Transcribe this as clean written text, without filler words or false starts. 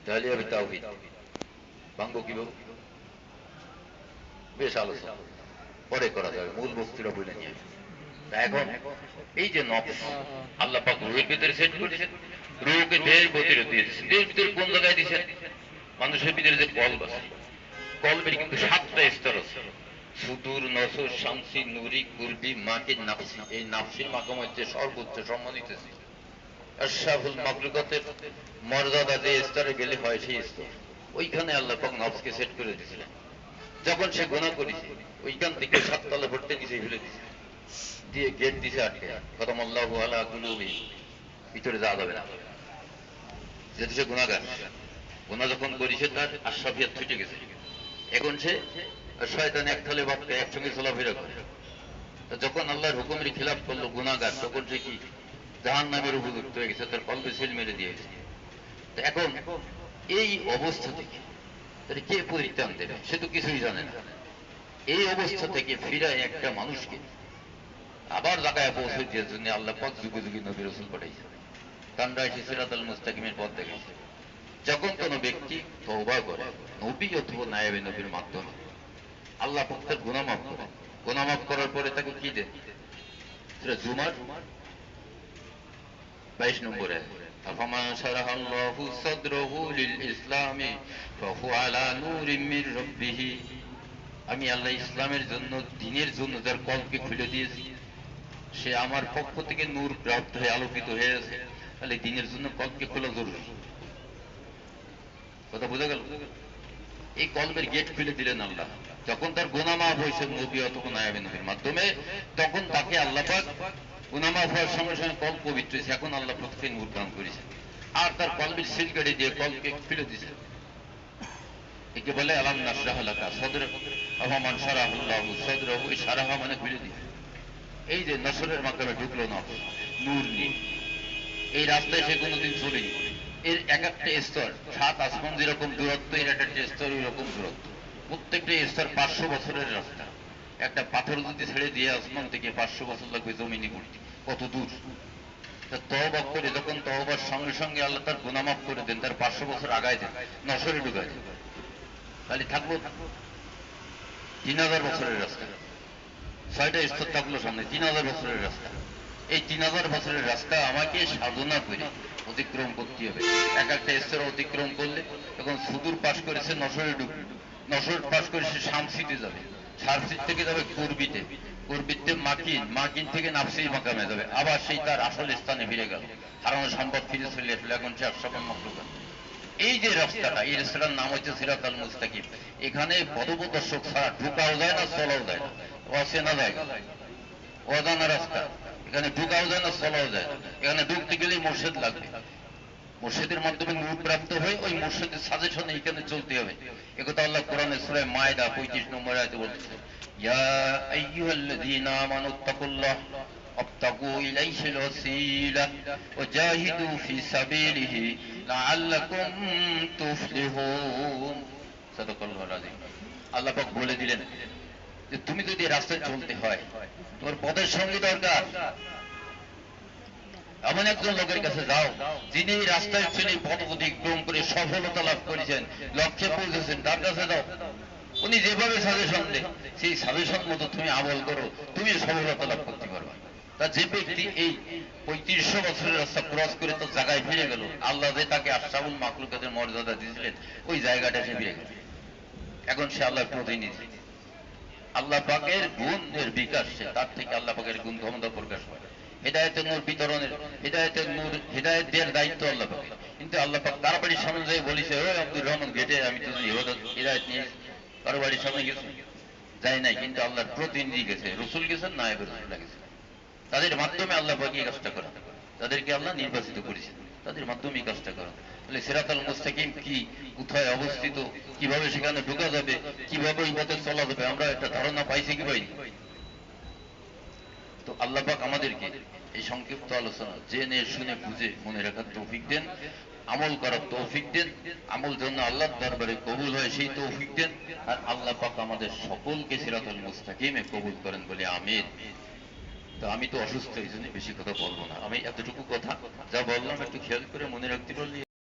তাহলে হবে তাওহীদ। ভাঙবো কিভাবে? বেশ আলোচনা পরে করা যাবে, মূল বস্তুটা বলে নিয়ে। এখন এই যে নফস আল্লাহ পাক রুহের ভিতরে সেট করেছেন, রুহকে দেহের ভিতরে দিয়েছেন। দেহের ভিতরে কোন জায়গায় দিয়েছেন? মানুষের ভিতরে যে কলব আছে, কলবের কিন্তু 7টা স্তর আছে। সুদূর, নসর, শামসি, নুরি, কুরবি, মাকির, নাফসি। এই নাফসির মাকাম হচ্ছে সর্বোচ্চ সম্মানিত স্তর। আশরাফুল মাখলুকাতের মর্যাদা যে স্তরে গেলে হয় সেই স্তর। ওইখানে আল্লাহ পাক নফসকে সেট করে দিয়েছিলেন। যখন সে গুনাহ করেছে, ওইখান থেকে 7 তলা ভরতে নিচে ফেলে দিয়েছে, দিয়ে গেট দিছে আটকে। খতম আল্লাহু আলা কুলুবিহিম, ভিতরে যাওয়া যাবে না, যেহেতু সে গুনাহগার। গুনাহ যখন করেছে তার আশরাফিয়াত ছুটে গেছে। এখন সে শয়তান এক থলে ভাবকে একসঙ্গে চলাফেরা করে। তো যখন আল্লাহর হুকুমের খিলাফ করলো গুনাহগার, তখন সে কি জাহান্নামের উপযুক্ত হয়ে গেছে, তার কলবে সিল মেরে দিয়েছে। তো এখন এই অবস্থা থেকে তাহলে কে পরিত্রাণ দেবে? সে তো কিছুই জানে না। এই অবস্থা থেকে ফিরায় একটা মানুষকে আবার জায়গায় পৌঁছে দেওয়ার জন্য আল্লাহ পাক যুগে যুগে নবী রাসূল পাঠাইছেন। তানরা এসে সিরাতাল মুস্তাকিমের পথ দেখাইছে। যখন কোনো ব্যক্তি তওবা করে নবী অথবা নায়েবে নবীর মাধ্যমে, আল্লাহ পাক তার গুনাহ মাফ করে। গুনাহ মাফ করার পরে তাকে কি দেন? সূরা জুমার 22 নম্বরে, আফামান শারাহাল্লাহু সাদরাহু লিল ইসলামি ফাহুয়া আলা নূরিম মির রাব্বিহ। আমি আল্লাহ ইসলামের জন্য, দ্বীনের জন্য যার কলকে খুলে দিয়েছি, সে আমার পক্ষ থেকে নূর প্রাপ্ত হয়ে আলোকিত হয়েছে। তাহলে দ্বীনের জন্য কলকে খোলা জরুরি। কথা বোঝা গেল? এই কলবের গেট খুলে দিলেন আল্লাহ। যখন তার গুনাহ মাফ হয়েছে নবী অথবা নায়েবে নবীর মাধ্যমে, তখন তাকে আল্লাহ পাক গুনাহ মাফ হওয়ার সঙ্গে সঙ্গে কল পবিত্র হয়েছে। এখন আল্লাহ প্রত্যেক নূর দান করেছে, আর তার কলবের সিল কেটে দিয়ে কলকে খুলে দিয়েছে। একে বলে আলাম নাশরাহ লাকা সাদরাক। আফামান শারাহাল্লাহু সাদরাহু, এই শারাহা মানে খুলে দিয়েছে। এই যে নসরের মাধ্যমে ঢুকলো নফস, নূর নিয়ে এই রাস্তায় সে কোনোদিন চলেনি। এর এক একটা স্তর 7 আসমান যেরকম দূরত্ব, এর একটা স্তর ওইরকম দূরত্ব। প্রত্যেকটা স্তর 500 বছরের রাস্তা। একটা পাথর যদি ছেড়ে দিয়ে আসমান থেকে 500 বছর লাগবে জমিনে পড়তে, কত দূর। তওবা করে যখন তওবার সঙ্গে সঙ্গে আল্লাহ তার গুনাহ মাফ করে দেন, তার 500 বছর আগায় দেন, নসরে ঢুকায় দেন, তাহলে থাকবো 3000 বছরের রাস্তা। 6টা স্তর থাকলো সামনে, 3000 বছরের রাস্তা। এই 3000 বছরের রাস্তা আমাকে সাধনা করে অতিক্রম করতে হবে। এক একটা স্তর অতিক্রম করলে এখন সুদূর পাশ করেছে নসরে ঢুকবে, নসর পাশ করে সে শামসিতে যাবে, শামসিদ থেকে যাবে কুরবিতে, কুরবিতে মাকিন, মাকিন থেকে নাফসি মাকামে যাবে, আবার সেই তার আসল স্থানে ফিরে গেল, হারানো সম্পদ ফিরে চলে আসলো। এখন সে আশরাফুল মাখলুকাত। এই যে রাস্তাটা, এই রাস্তাটার নাম হচ্ছে সিরাতাল মুস্তাকিম। এখানে পথপ্রদর্শক ছাড়া ঢুকাও যায় না, চলাও যায় না। অচেনা জায়গা, অজানা রাস্তা। এখানে ঢুকাও যায় না, চলাও যায় না। এখানে ঢুকতে গেলেই মুর্শিদ লাগবে। মুর্শিদের মাধ্যমে নূর প্রাপ্ত হয়ে ওই মুর্শিদের সাজেশনে এখানে চলতে হবে। একথা আল্লাহ কোরআনে সূরা মায়দা 35 নম্বর আয়াতে বলতেছে, ইয়া আইয়ুহাল্লাযীনা আমানুত্তাকুল্লাহ ওয়াবতাগু ইলাইহিল ওয়াসিলা ওয়াজাহিদু ফি সাবিলিহি লাআল্লাকুম তুফলিহুন। সাদাকাল্লাহুল আযীম। আল্লাহ পাক বলে দিলেন যে তুমি যদি রাস্তায় চলতে হয়, তোমার পথের সঙ্গী দরকার। এমন একজন লোকের কাছে যাও, যিনি এই রাস্তায় চলে পথ অতিক্রম করে সফলতা লাভ করেছেন, লক্ষ্যে পৌঁছেছেন, তার কাছে যাও। উনি যেভাবে সাজেশন দেয়, সেই সাজেশন মতো তুমি আমল করো, তুমি সফলতা লাভ করতে পারবে। তা যে ব্যক্তি এই 3500 বছরের রাস্তা ক্রস করে তো জায়গায় ফিরে গেল, আল্লাহ যে তাকে আশরাফুল মাখলুকাতের মর্যাদা দিয়েছিলেন, ওই জায়গাটা সে ফিরে গেল। এখন সে আল্লাহর প্রতিনিধি। আল্লাহ পাকের গুণের বিকাশ, সে তার থেকে আল্লাহ পাকের গুণ ক্ষমতা প্রকাশ পায়। হেদায়েতের নূর বিতরণের, হেদায়েতের নূর, হেদায়েত দেওয়ার দায়িত্ব আল্লাহ পাকের। কিন্তু আল্লাহ পাক তার বাড়ির সামনে যেয়ে বলেছে, ওই আব্দুর রহমান গেটে আমি তো হেদায়েত নিয়ে কারো বাড়ির সামনে গেছি? যাই নাই। কিন্তু আল্লাহর প্রতিনিধি গেছে, রসুল গেছেন, নায়েবে রসুল্লাহ গেছেন। তাদের মাধ্যমে আল্লাহ পাক এই কাজটা করেন। তাদেরকে আল্লাহ নির্বাচিত করেছেন, তাদের মাধ্যমে এই কাজটা করেন। তাহলে সিরাতাল মুস্তাকিম কি, কোথায় অবস্থিত, কিভাবে সেখানে ঢোকা যাবে, কিভাবে ওই পথে চলা যাবে, আমরা একটা ধারণা পাইছি কি পাইনি? তো আল্লাহ পাক আমাদেরকে এই সংক্ষিপ্ত আলোচনা জেনে শুনে বুঝে মনে রাখার তৌফিক দেন, আমল করার তৌফিক দেন, আমল যেন আল্লাহর দরবারে কবুল হয় সেই তৌফিক দেন। আর আল্লাহ পাক আমাদের সকলকে সিরাতুল মুস্তাকিমে কবুল করেন বলে আমিন। তো আমি তো অসুস্থ, এই জন্য বেশি কথা বলবো না। আমি এতটুকু কথা যা বললাম একটু খেয়াল করে মনে রাখতে পারলে